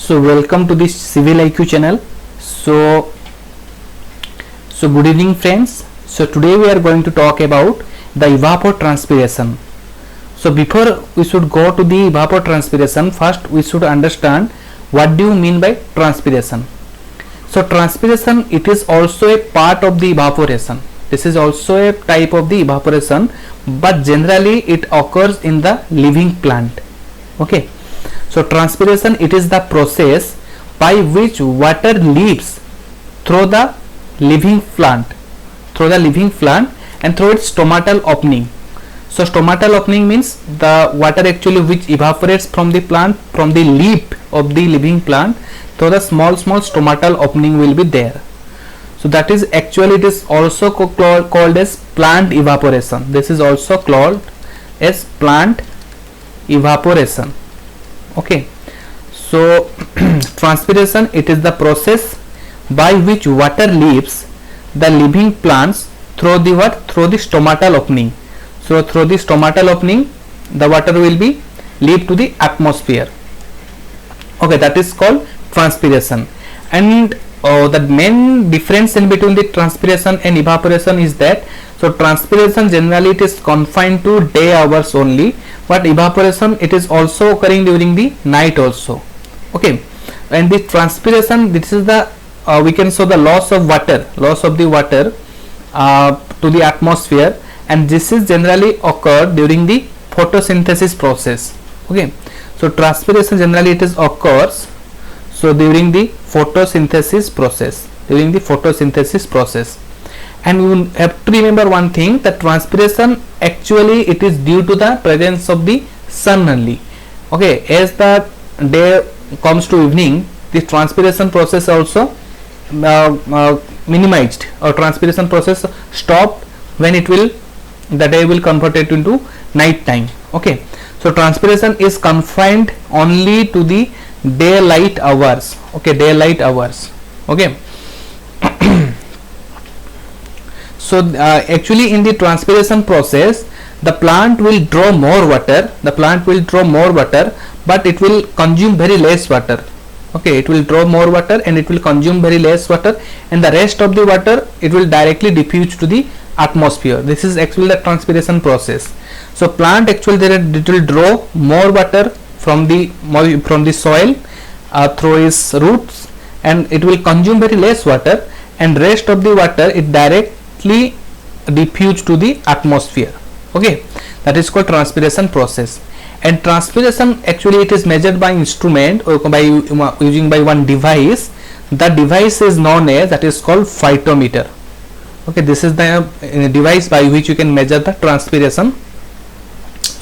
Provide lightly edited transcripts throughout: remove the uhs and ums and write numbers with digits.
So welcome to this Civil IQ channel. So good evening friends. So today we are going to talk about the evapotranspiration. So before we should go to the evapotranspiration, first we should understand what do you mean by transpiration. So transpiration, it is also a part of the evaporation. This is also a type of the evaporation, but generally it occurs in the living plant. Okay. So transpiration, it is the process by which water leaves through the living plant and through its stomatal opening. So stomatal opening means the water actually which evaporates from the plant, from the leaf of the living plant, so the small stomatal opening will be there. So that is actually, it is also called as plant evaporation. This is also called as plant evaporation. Okay, so transpiration, it is the process by which water leaves the living plants through the stomatal opening. So through the stomatal opening the water will be leave to the atmosphere. Okay, that is called transpiration. And the main difference in between the transpiration and evaporation is that, so transpiration generally it is confined to day hours only, but evaporation it is also occurring during the night also. Okay, and the transpiration, this is the we can show the loss of the water to the atmosphere, and this is generally occur during the photosynthesis process. Okay, so transpiration generally it is occurs during the photosynthesis process. And you have to remember one thing, that transpiration actually it is due to the presence of the sun only. Okay, as the day comes to evening, the transpiration process also minimized, or transpiration process stopped when the day will convert it into night time. Okay, so transpiration is confined only to the daylight hours. Okay, so actually in the transpiration process the plant will draw more water, but it will consume very less water. Okay, it will draw more water and it will consume very less water, and the rest of the water it will directly diffuse to the atmosphere. This is actually the transpiration process. So plant actually it will draw more water from the soil through its roots, and it will consume very less water, and rest of the water it directly diffuse to the atmosphere. Okay, that is called transpiration process. And transpiration actually it is measured by instrument, or by using one device. The device is known as, that is called phytometer. Okay, this is the device by which you can measure the transpiration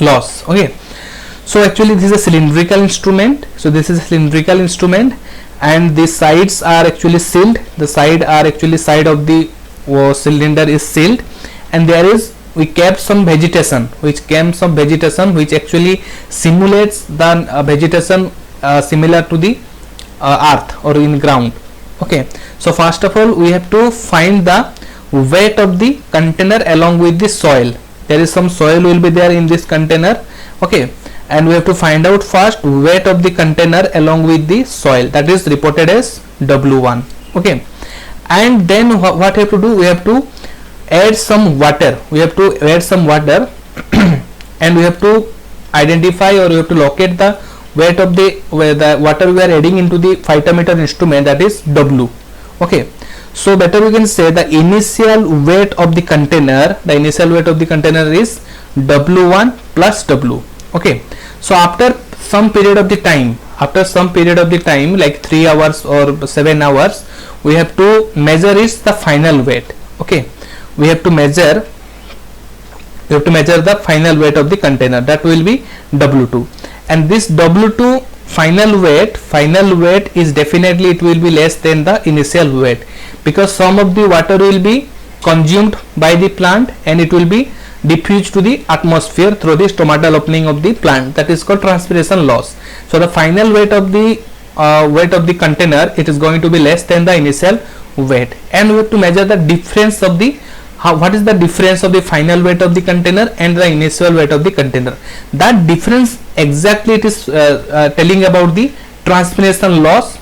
loss. Okay, so actually this is a cylindrical instrument. And the sides are actually sealed. Side of the cylinder is sealed, and we kept some vegetation which actually simulates the vegetation similar to the earth or in ground. Okay, so first of all we have to find the weight of the container along with the soil. There is some soil will be there in this container. Okay, and we have to find out first weight of the container along with the soil, that is reported as W1. Okay, and then what we have to do, we have to add some water. And we have to identify, or we have to locate the weight of the water we are adding into the phytometer instrument, that is W. Okay, so better we can say the initial weight of the container is W1 plus W. Okay, so after some period of the time like 3 hours or 7 hours, we have to measure the final weight. Okay, we have to measure the final weight of the container, that will be W2. And this W2 final weight is definitely, it will be less than the initial weight, because some of the water will be consumed by the plant and it will be diffused to the atmosphere through the stomatal opening of the plant. That is called transpiration loss. So the final weight of the container, it is going to be less than the initial weight, and we have to measure the difference of the what is the difference of the final weight of the container and the initial weight of the container. That difference exactly it is telling about the transpiration loss,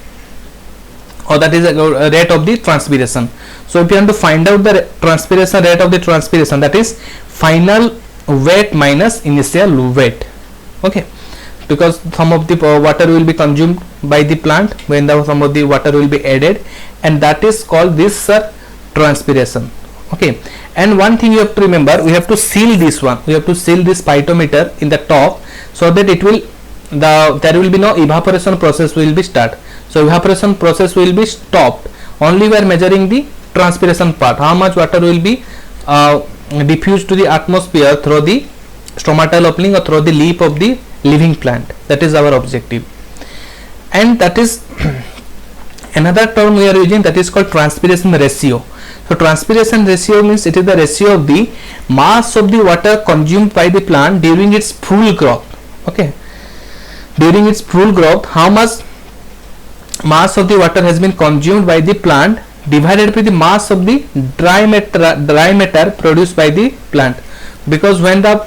or that is a rate of the transpiration. So if you want to find out the transpiration rate of the transpiration, that is final weight minus initial weight. Okay, because some of the water will be consumed by the plant when some of the water will be added, and that is called this transpiration. Okay, and one thing you have to remember, we have to seal this one, we have to seal this phytometer in the top, so that it will there will be no evaporation process will be start. So evaporation process will be stopped, only we are measuring the transpiration part, how much water will be diffused to the atmosphere through the stomatal opening or through the leaf of the living plant. That is our objective. And that is another term we are using, that is called transpiration ratio. So transpiration ratio means it is the ratio of the mass of the water consumed by the plant during its full growth. Okay, during its full growth, how much mass of the water has been consumed by the plant divided by the mass of the dry matter produced by the plant. Because when the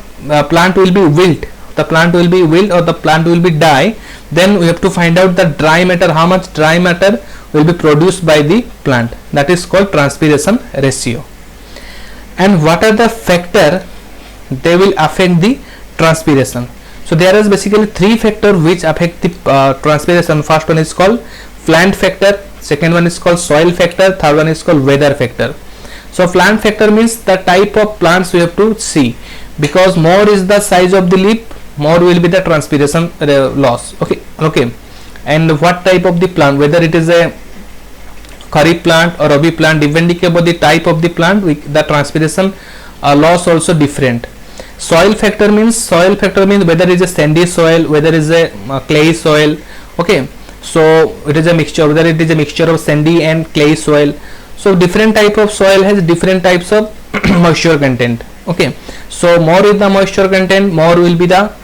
plant will be wilt, the plant will be wilt or the plant will be die, then we have to find out the dry matter, how much dry matter will be produced by the plant. That is called transpiration ratio. And what are the factor they will affect the transpiration? So there is basically three factors which affect the transpiration. First one is called plant factor, second one is called soil factor, third one is called weather factor. So plant factor means the type of plants we have to see, because more is the size of the leaf, more will be the transpiration loss. Okay, and what type of the plant, whether it is a kharif plant or rabi plant, depending upon the type of the plant, the transpiration loss also different. Soil factor means whether it is a sandy soil, whether it is a clay soil. Okay, so it is a mixture, whether it is a mixture of sandy and clay soil. So different type of soil has different types of moisture content. Okay, so more is the moisture content, more will be the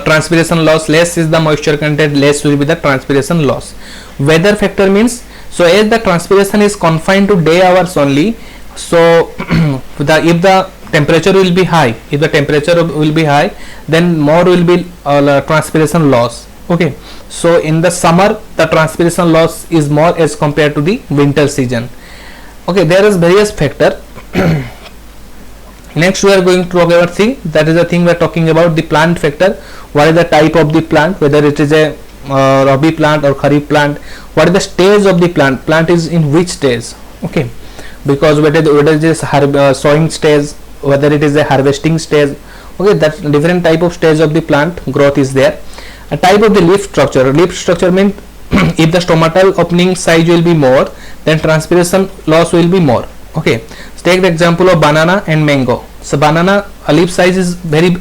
transpiration loss, less is the moisture content, less will be the transpiration loss. Weather factor means, so as the transpiration is confined to day hours only, so if the temperature will be high, then more will be transpiration loss. Okay, so in the summer the transpiration loss is more as compared to the winter season. Okay, there is various factor. Next we are going to talk about that is the thing we are talking about, the plant factor. What is the type of the plant, whether it is a rabi plant or kharif plant, what is the stage of the plant is in which stage. Okay, because whether it is sowing stage, whether it is a harvesting stage. Okay, that different type of stage of the plant growth is there. A type of the leaf structure means if the stomatal opening size will be more, then transpiration loss will be more. Okay, so take the example of banana and mango. So banana leaf size is very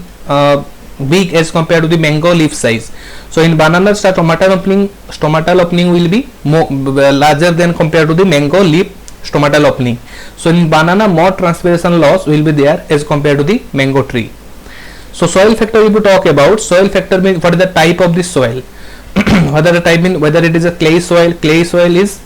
big as compared to the mango leaf size. So in banana stomatal opening will be more larger than compared to the mango leaf stomatal opening. So in banana more transpiration loss will be there as compared to the mango tree. So soil factor we will talk about. Soil factor means what is the type of the soil. Whether it is a clay soil is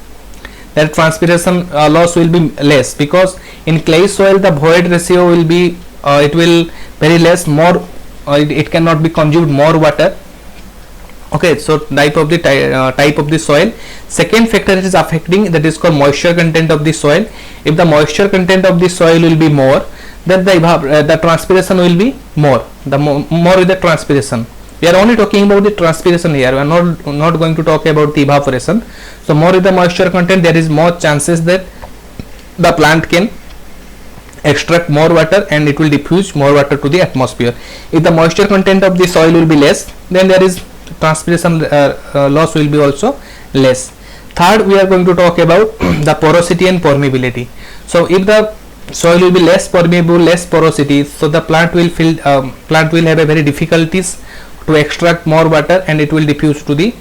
that transpiration loss will be less, because in clay soil the void ratio will be it will very less, more it cannot be consumed more water. Okay, so type of the soil. Second factor it is affecting, that is called moisture content of the soil. If the moisture content of the soil will be more, then the transpiration will be more. More with the transpiration. We are only talking about the transpiration here. We are not going to talk about the evaporation. So more with the moisture content, there is more chances that the plant can extract more water and it will diffuse more water to the atmosphere. If the moisture content of the soil will be less, then there is transpiration loss will be also less. Third, we are going to talk about the porosity and permeability. So if the soil will be less permeable, less porosity, so the plant will have a very difficulties to extract more water and it will diffuse to the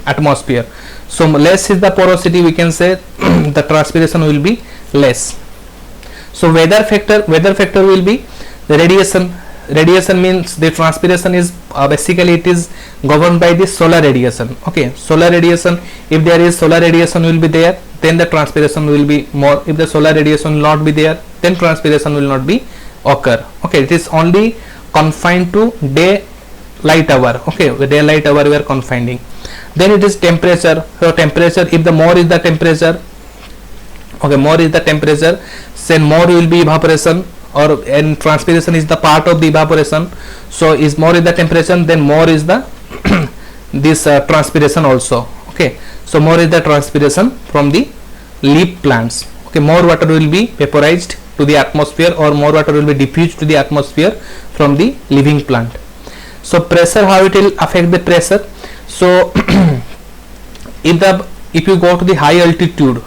atmosphere. So less is the porosity, we can say the transpiration will be less. So weather factor will be the radiation means the transpiration is basically it is governed by the solar radiation. Okay, solar radiation, if there is solar radiation will be there, then the transpiration will be more. If the solar radiation will not be there, then transpiration will not be occur. Okay, it is only confined to day light hour. Okay, with daylight hour we are confining. Then it is temperature. So temperature, if the more is the temperature, okay, more is the temperature, then more will be evaporation, or and transpiration is the part of the evaporation. So is more is the temperature, then more is the this transpiration also. Okay, so more is the transpiration from the leaf plants. Okay, more water will be vaporized to the atmosphere, or more water will be diffused to the atmosphere from the living plant. So pressure, how it will affect the pressure? So if you go to the high altitude,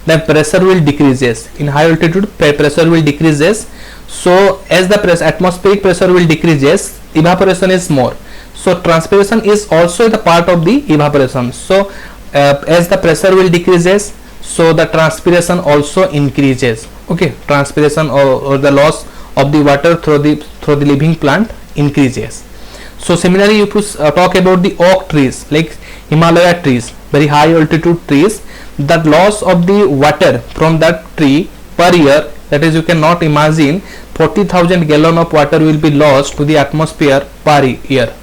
the pressure will decreases. In high altitude, pressure will decreases. So as the atmospheric pressure will decreases, evaporation is more. So transpiration is also the part of the evaporation. So as the pressure will decreases, so the transpiration also increases. Okay, transpiration or the loss of the water through the living plant increases. So similarly, if you talk about the oak trees, like Himalaya trees, very high altitude trees, the loss of the water from that tree per year, that is, you cannot imagine, 40,000 gallon of water will be lost to the atmosphere per year.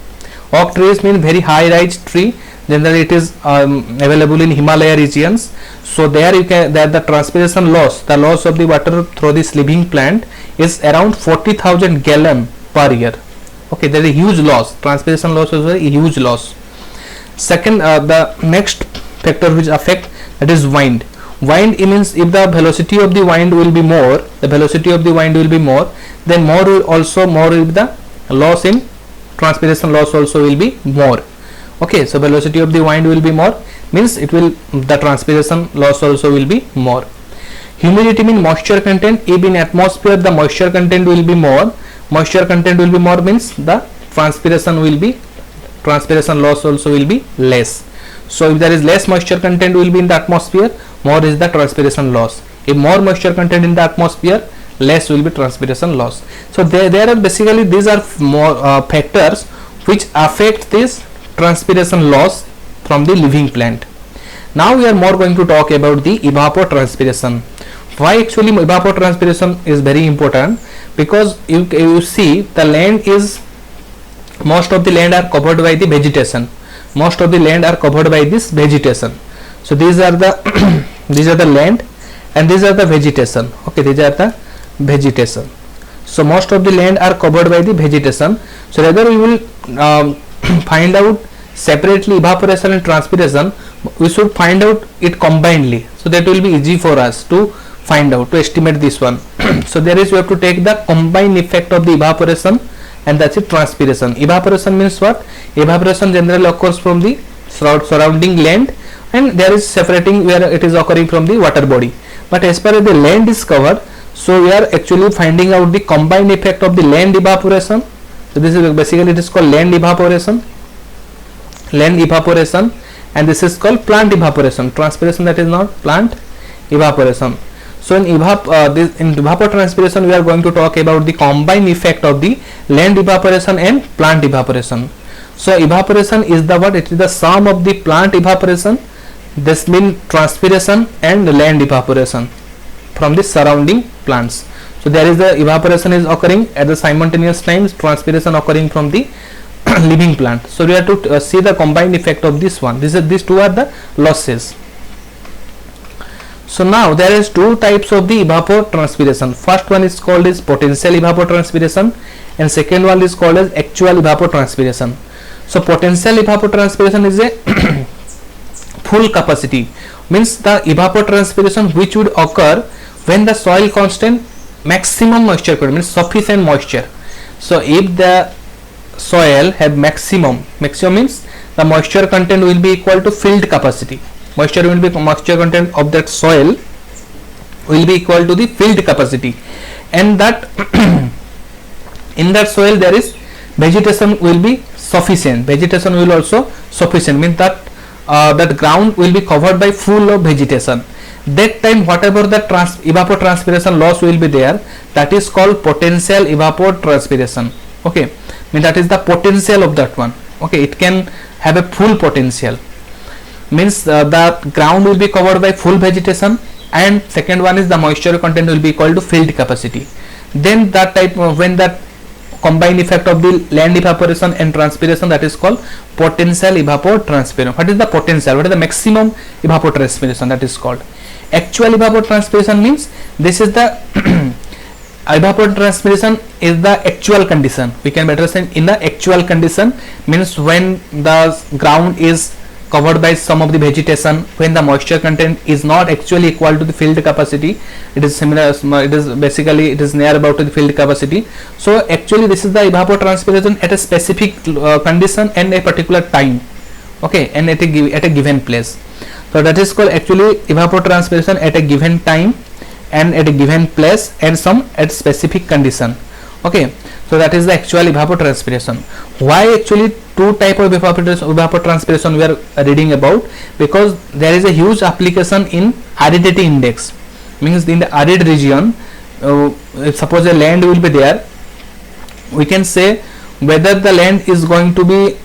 Oak trees mean very high rise tree. Generally it is available in Himalaya regions. So there you can, that the transpiration loss, the loss of the water through this living plant is around 40,000 gallon per year. Okay, there is a huge loss. Transpiration loss is a huge loss. Second, the next factor which affect, that is wind. Wind means if the velocity of the wind will be more, then more will be the loss in transpiration loss also will be more. Okay, so velocity of the wind will be more, means it will, the transpiration loss also will be more. Humidity means moisture content. If in atmosphere the moisture content will be more, means the transpiration loss also will be less. So if there is less moisture content will be in the atmosphere, more is the transpiration loss. If more moisture content in the atmosphere, less will be transpiration loss. So there are basically, these are more factors which affect this transpiration loss from the living plant. Now we are more going to talk about the evapotranspiration. Why actually evapotranspiration is very important? Because you see, the land is, most of the land are covered by the vegetation. So these are the these are the land and these are the vegetation. Okay, these are the vegetation. So most of the land are covered by the vegetation. So rather we will find out separately evaporation and transpiration. We should find out it combinedly, so that will be easy for us to find out, to estimate this one. So there is, we have to take the combined effect of the evaporation, and that's it, transpiration. Evaporation means what? Evaporation generally occurs from the surrounding land, and there is separating where it is occurring from the water body. But as far as the land is covered, so we are actually finding out the combined effect of the land evaporation. So this is basically, it is called land evaporation, and this is called plant evaporation. Transpiration, that is not plant evaporation. So in evapotranspiration we are going to talk about the combined effect of the land evaporation and plant evaporation. So evaporation is the what? It is the sum of the plant evaporation, this means transpiration, and land evaporation from the surrounding plants. So there is the evaporation is occurring at the simultaneous times, transpiration occurring from the living plant. So we have to see the combined effect of this one. These two are the losses. So now there is two types of the evapotranspiration. First one is called as potential evapotranspiration, and second one is called as actual evapotranspiration. So potential evapotranspiration is a full capacity, means the evapotranspiration which would occur when the soil contains maximum moisture content, means sufficient moisture. So if the soil have maximum means the moisture content will be equal to filled capacity. Moisture content of that soil will be equal to the filled capacity, and that in that soil there is vegetation will be sufficient. Vegetation will also sufficient, means that that ground will be covered by full of vegetation. That time whatever the evapotranspiration loss will be there, that is called potential evapotranspiration. Okay, mean that is the potential of that one. Okay, it can have a full potential, means the ground will be covered by full vegetation, and second one is the moisture content will be equal to filled capacity. Then that type when that combined effect of the land evaporation and transpiration, that is called potential evapotranspiration. What is the potential? What is the maximum evapotranspiration? That is called actual evapotranspiration. Means this is the evapotranspiration is the actual condition. We can better say in the actual condition, means when the ground is covered by some of the vegetation, when the moisture content is not actually equal to the field capacity, it is similar, it is basically it is near about to the field capacity. So actually this is the evapotranspiration at a specific condition and a particular time, okay, and at a given place. So that is called actually evapotranspiration at a given time and at a given place and some at specific condition, okay. So that is the actual evapotranspiration. Why actually two type of evapotranspiration we are reading about? Because there is a huge application in aridity index, means in the arid region, if suppose a land will be there, we can say whether the land is going to be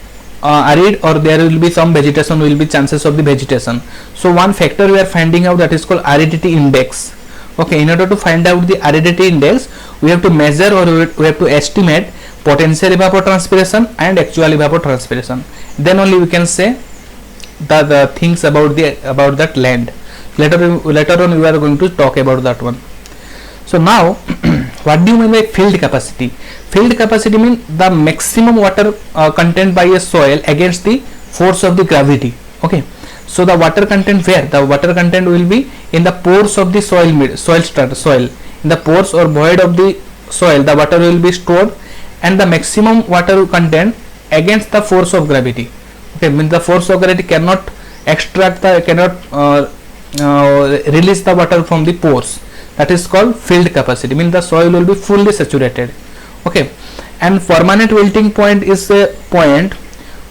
arid or there will be some vegetation, will be chances of the vegetation. So one factor we are finding out, that is called aridity index, okay. In order to find out the aridity index, we have to measure or we have to estimate potential evapotranspiration and actual evapotranspiration. Then only we can say the things about that land. Later on we are going to talk about that one. So now what do you mean by field capacity? Field capacity means the maximum water content by a soil against the force of the gravity, okay. So the water content, where the water content will be in the pores of the soil, in the pores or void of the soil, the water will be stored, and the maximum water content against the force of gravity, okay. Means the force of gravity cannot extract release the water from the pores. That is called field capacity, means the soil will be fully saturated, okay. And permanent wilting point is a point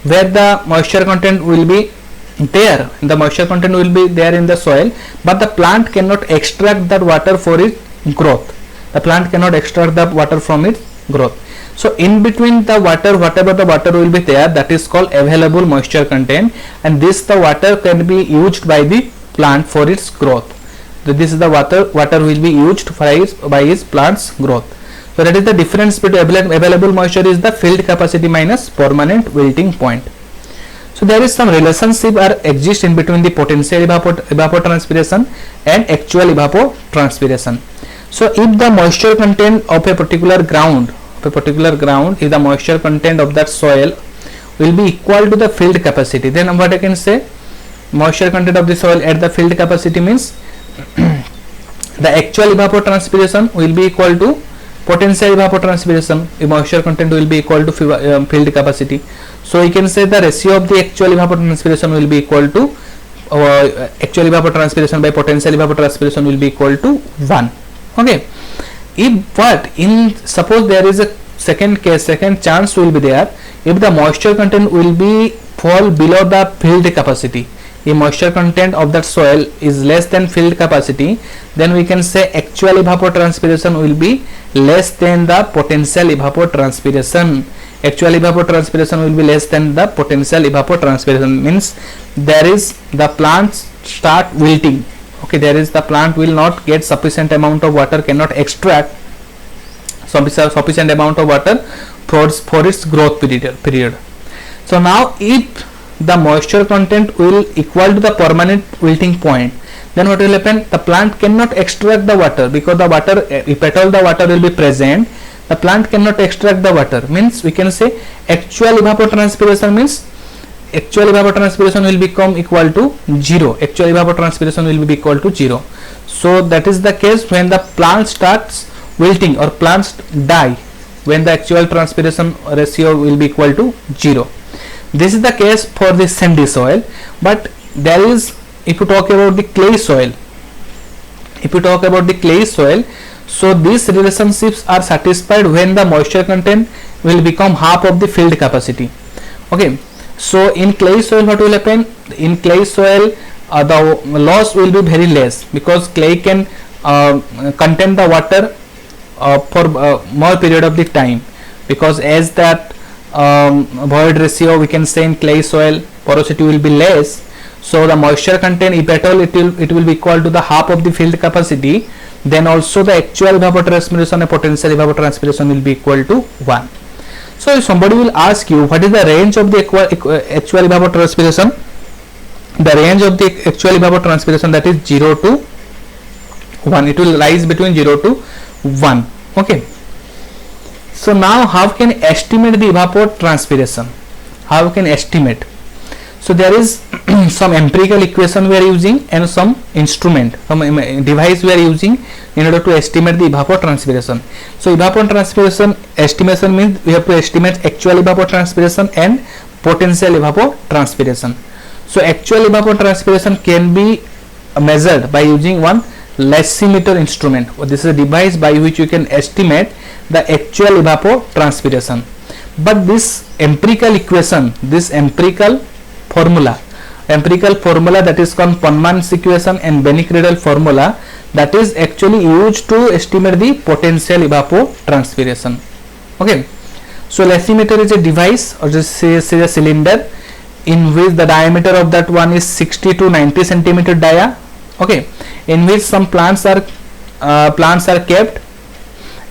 where the moisture content will be there, the moisture content will be there in the soil, but the plant cannot extract that water for its growth. The plant cannot extract the water from its growth. So in between the water, whatever the water will be there, that is called available moisture content, and this the water can be used by the plant for its growth. So this is the water will be used by its plant's growth. So that is the difference between available moisture is the field capacity minus permanent wilting point. So there is some relationship or exist in between the potential evapotranspiration and actual evapotranspiration. So if the moisture content of a particular ground, if the moisture content of that soil will be equal to the field capacity, then what I can say, moisture content of the soil at the field capacity means the actual evapotranspiration will be equal to potential evapotranspiration. The moisture content will be equal to field capacity. So you can say the ratio of the actual evapotranspiration will be equal to actual evapotranspiration by potential evapotranspiration will be equal to 1, okay. If but in suppose there is a second chance will be there, if the moisture content will be fall below the field capacity, if moisture content of that soil is less than field capacity, then we can say actual evapotranspiration will be less than the potential evapotranspiration. Actual evapotranspiration will be less than the potential evapotranspiration, means there is the plants start wilting, okay. There is the plant will not get sufficient amount of water, cannot extract sufficient amount of water for its growth period. So now if the moisture content will equal to the permanent wilting point, then what will happen, the plant cannot extract the water, because the water, if at all the water will be present, the plant cannot extract the water, means we can say actual evapotranspiration means actual evapotranspiration will become equal to 0. Actual evapotranspiration will be equal to 0. So that is the case when the plant starts wilting or plants die, when the actual transpiration ratio will be equal to 0. This is the case for the sandy soil, but there is, if you talk about the clay soil, so these relationships are satisfied when the moisture content will become half of the field capacity, okay. So in clay soil what will happen, in clay soil the loss will be very less, because clay can contain the water for more period of the time, because as that void ratio we can say in clay soil porosity will be less, So the moisture content, if at all it will be equal to the half of the field capacity, then also the actual evapotranspiration and potential evapotranspiration will be equal to 1. So if somebody will ask you what is the range of the actual evapotranspiration, the range of the actual evapotranspiration, that is 0 to 1. It will rise between 0 to 1. Okay. So now how can estimate the evapotranspiration? How can estimate? So there is some empirical equation we are using and some instrument, some device we are using in order to estimate the evapotranspiration. So evapotranspiration estimation means we have to estimate actual evapotranspiration and potential evapotranspiration. So actual evapotranspiration can be measured by using one Lessimeter instrument. This is a device by which you can estimate the actual evapotranspiration. But this empirical equation, this empirical formula that is called Pohnmann's equation and Benny-Cradle formula, that is actually used to estimate the potential evapotranspiration. Okay. So Lessimeter is a device, or just say a cylinder in which the diameter of that one is 60 to 90 centimeter dia. Okay, in which some plants are kept,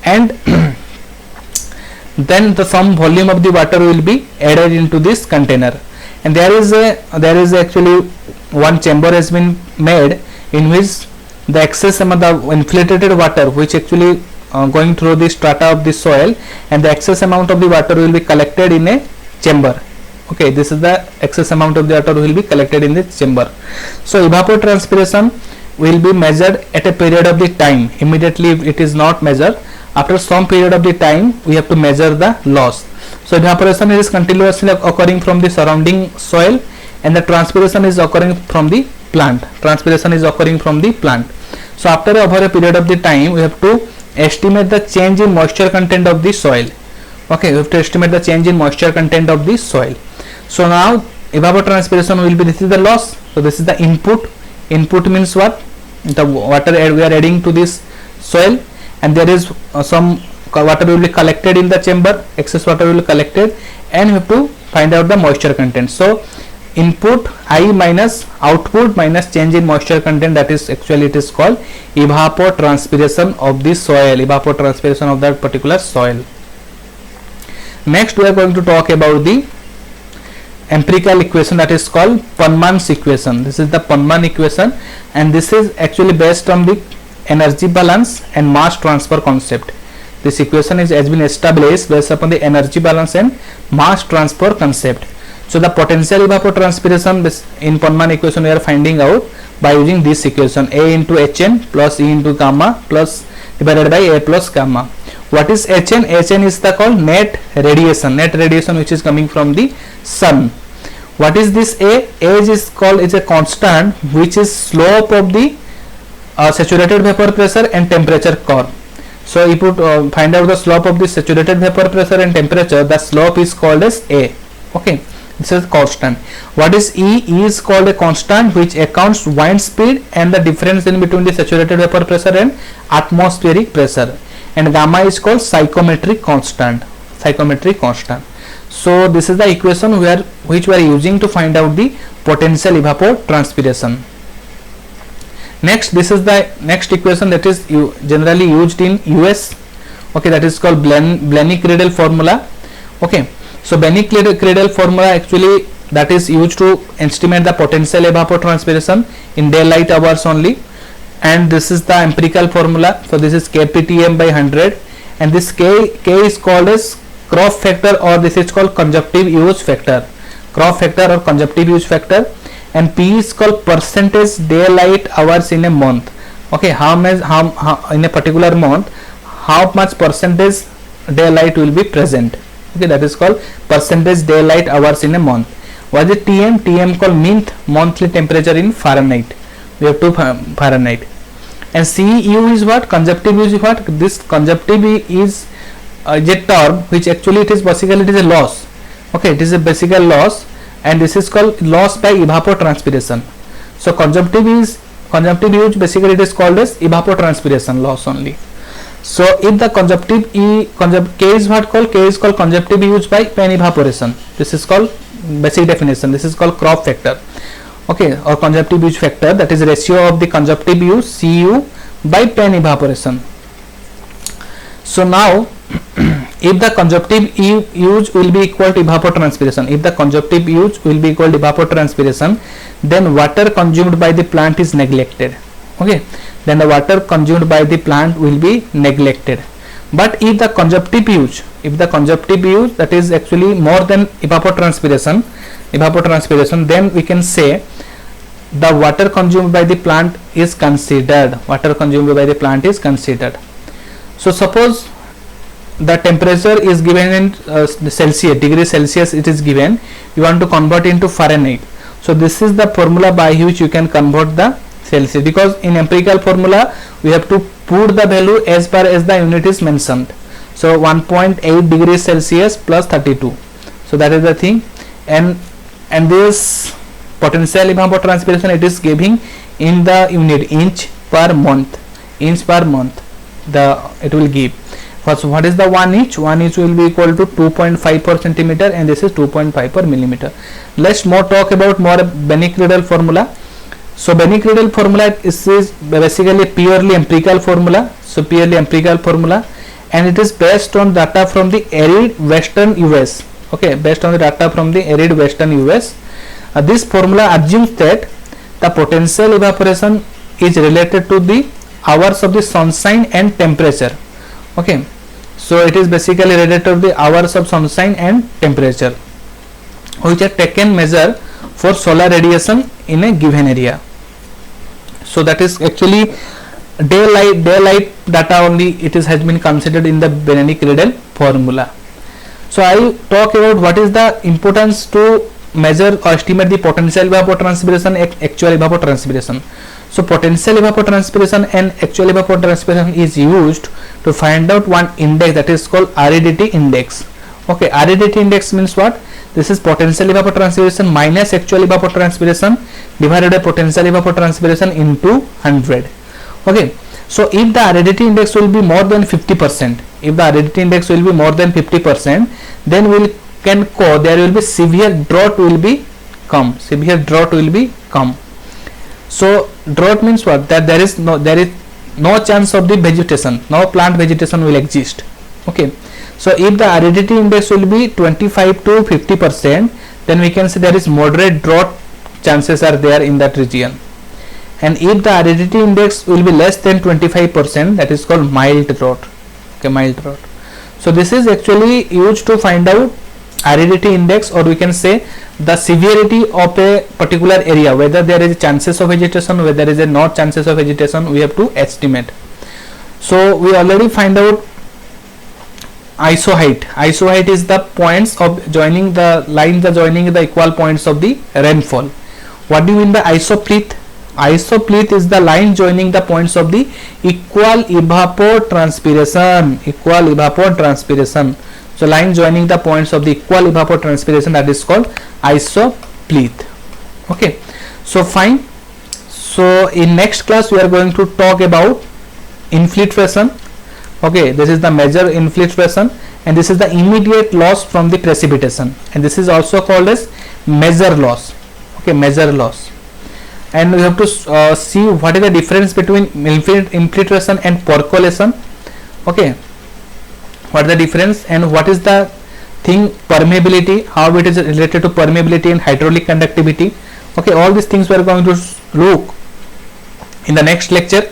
and then some volume of the water will be added into this container, and there is actually one chamber has been made in which the excess amount, the infiltrated water which actually going through the strata of the soil, and the excess amount of the water will be collected in a chamber. Okay, this is the excess amount of the water will be collected in the chamber. So evapotranspiration will be measured at a period of the time. Immediately it is not measured. After some period of the time we have to measure the loss. So evaporation is continuously occurring from the surrounding soil, and the transpiration is occurring from the plant. So after over a period of the time we have to estimate the change in moisture content of the soil. Okay, we have to estimate the change in moisture content of the soil. So now evapotranspiration will be, this is the loss. So this is the input. Input means what? The water we are adding to this soil, and there is some water will be collected in the chamber, excess water will be collected, and we have to find out the moisture content. So input I minus output minus change in moisture content, that is actually it is called evapotranspiration of the soil, evapotranspiration of that particular soil. Next we are going to talk about the empirical equation that is called Pohnmann's equation. This is the Pohnmann equation, and this is actually based on the energy balance and mass transfer concept. This equation has been established based upon the energy balance and mass transfer concept. So the potential evapotranspiration in Pohnmann equation we are finding out by using this equation, A into Hn plus E into gamma plus divided by A plus gamma. What is Hn? Hn is the called net radiation which is coming from the sun. What is this A? A is called is a constant which is slope of the saturated vapor pressure and temperature curve. So if you find out the slope of the saturated vapor pressure and temperature, the slope is called as A. Okay, this is constant. What is E? E is called a constant which accounts wind speed and the difference in between the saturated vapor pressure and atmospheric pressure. And gamma is called psychometric constant. So this is the equation which we are using to find out the potential evapotranspiration. Next, this is the next equation that is generally used in US. Okay, that is called Benny-Cradle formula. Okay, so Benny-Cradle formula actually that is used to estimate the potential evapotranspiration in daylight hours only, and this is the empirical formula. So this is kPtm by 100, and this K is called as Croft factor, or this is called conjunctive use factor, and P is called percentage daylight hours in a month. Okay, how in a particular month how much percentage daylight will be present. Okay, that is called percentage daylight hours in a month. What is Tm? Tm called monthly temperature in Fahrenheit. We have to Fahrenheit. And Cu is what? Conjunctive use is what? This conjunctive is a term which actually it is basically it is a loss. Okay, it is a basic loss, and this is called loss by evapotranspiration. So conjunctive use basically it is called as evapotranspiration loss only. So if the K is what called? K is called conjunctive use by evaporation. This is called basic definition. This is called Croft factor. okay, or conjunctive use factor, that is ratio of the conjunctive use Cu by pen evaporation. So now if the conjunctive use will be equal to evapotranspiration, if the conjunctive use will be equal to evapotranspiration, then water consumed by the plant is neglected. Okay, then the water consumed by the plant will be neglected. But if the conjunctive use, that is actually more than evapotranspiration, then we can say the water consumed by the plant is considered. So suppose the temperature is given in Celsius, degree Celsius it is given, you want to convert into Fahrenheit. So this is the formula by which you can convert the Celsius, because in empirical formula we have to put the value as per as the unit is mentioned. So 1.8 degrees Celsius plus 32. So that is the thing, and this potential evapotranspiration it is giving in the unit inch per month. It will give. First, what is the 1 inch? 1 inch will be equal to 2.5 per centimeter, and this is 2.5 per millimeter. Let's more talk about more Bennick-Riddle formula. So Bennick-Riddle formula is basically purely empirical formula. And it is based on data from the arid western US. Okay, based on the data from the arid western US. This formula assumes that the potential evaporation is related to the hours of the sunshine and temperature. Okay, so it is basically related to the hours of sunshine and temperature which are taken measure for solar radiation in a given area. So that is actually daylight data only, it is has been considered in the Bennick-Riddle formula. So I will talk about what is the importance to measure or estimate the potential evapotranspiration and actual evapotranspiration. So potential evapotranspiration and actual evapotranspiration is used to find out one index, that is called aridity index. Okay, aridity index means what? This is potential evapotranspiration minus actual evapotranspiration divided by potential evapotranspiration into 100. Okay, so if the aridity index will be more than 50%, then there will be severe drought will be come. So drought means what? That there is no chance of the vegetation, no plant vegetation will exist. Okay, so if the aridity index will be 25 to 50%, then we can say there is moderate drought chances are there in that region. And if the aridity index will be less than 25%, that is called mild drought. Okay, mild drought. So this is actually used to find out aridity index, or we can say the severity of a particular area, whether there is chances of vegetation, whether there is a not chances of vegetation, we have to estimate. So we already find out isoheight. Isoheight is the points of joining the lines, joining the equal points of the rainfall. What do you mean by isopleat? Isopleat is the line joining the points of the equal evapotranspiration. So line joining the points of the equal evapotranspiration, that is called isopleat. Okay, so fine. So in next class we are going to talk about infiltration. Okay, this is the major infiltration, and this is the immediate loss from the precipitation, and this is also called as measure loss. Okay, measure loss. And we have to see what is the difference between infiltration and percolation. Okay, what is the difference, and what is the thing permeability, how it is related to permeability and hydraulic conductivity. Okay, all these things we are going to look in the next lecture,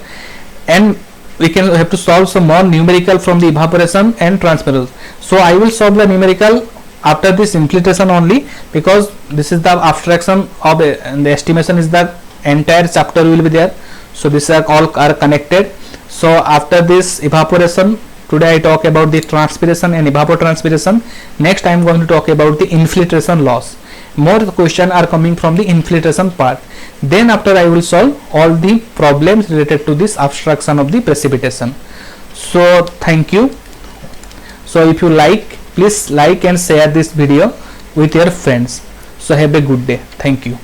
and we can have to solve some more numerical from the evaporation and transpiration. So I will solve the numerical after this infiltration only, because this is the abstraction of and the estimation is the entire chapter will be there. So these are all are connected. So after this evaporation, today I talk about the transpiration and evapotranspiration. Next I am going to talk about the infiltration loss. More questions are coming from the infiltration part. Then after I will solve all the problems related to this abstraction of the precipitation. So thank you. So if you like, please like and share this video with your friends. So have a good day. Thank you.